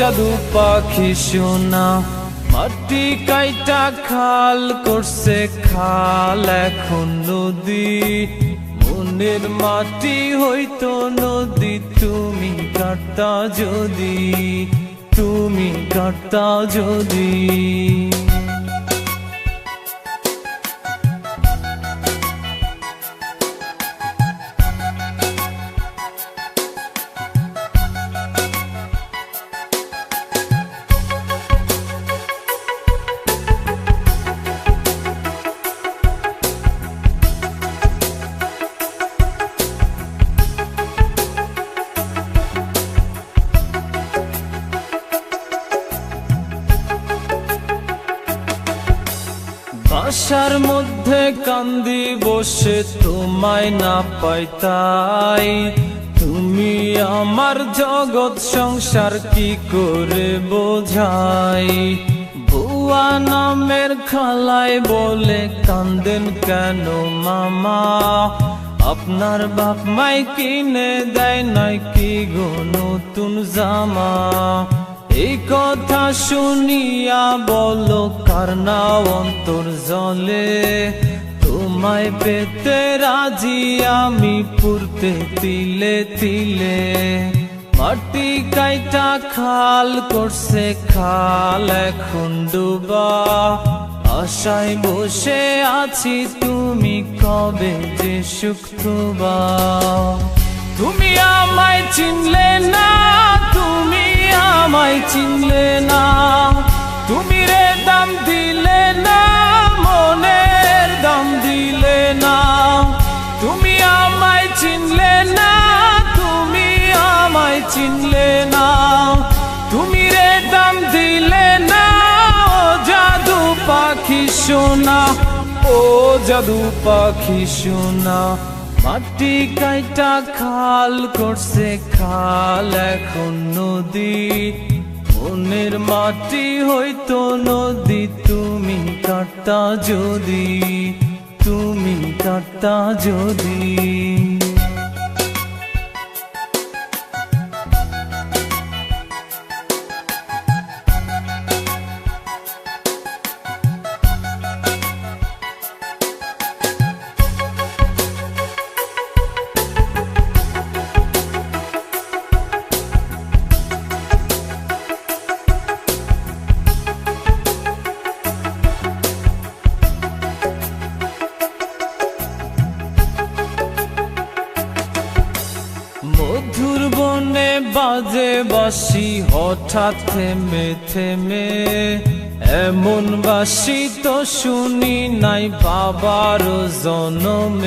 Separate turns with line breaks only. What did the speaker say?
জাদু পাখি সোনা, মাটি কাইটা খাল করছে খাল এখন নদী। মনের মাটি হইতো নদী, তুমি কাটতা যদি, তুমি কাটতা যদি। বাসার মধ্যে কান্দি বসে তোমায় না পাইতাই, তুমি আমার জগৎ সংসার কি করে বোঝাই। বুয়া নামের খালায় বলে কান্দেন কেন মামা, আপনার বাপ মাই কিনে দেয় নাই কি গো নতুন জামা। এই কথা শুনিয়া বলো কার না অন্তর জলে, তোমায় পেতে রাজি আমি পুরতে তিলে তিলে। মাটি কাইটা খাল করছে খাল এখন ডুবা, আশায় বসে আছি তুমি কবে যে সুখ তুবা। তুমি আমায় চিনলে না, তুমি আমায় চিনলে না, তুমি রে দাম দিলে না, মনের দাম দিলে না। তুমি আমায় চিনলে না, তুমি আমায় চিনলে না, তুমি রে দাম দিলে না। ও জাদু পাখি সোনা, ও জাদু পাখি সোনা, মাটি কাইটা খাল করছে খাল এখন নদী। মনের মাটি হইতো নদী, তুমি কাটতা যদি, তুমি কাটতা যদি। মধুর বনে বাজে বাঁশি হঠাৎ থেমে থেমে, এমন বাঁশি তো শুনি নাই বাবার জনমে।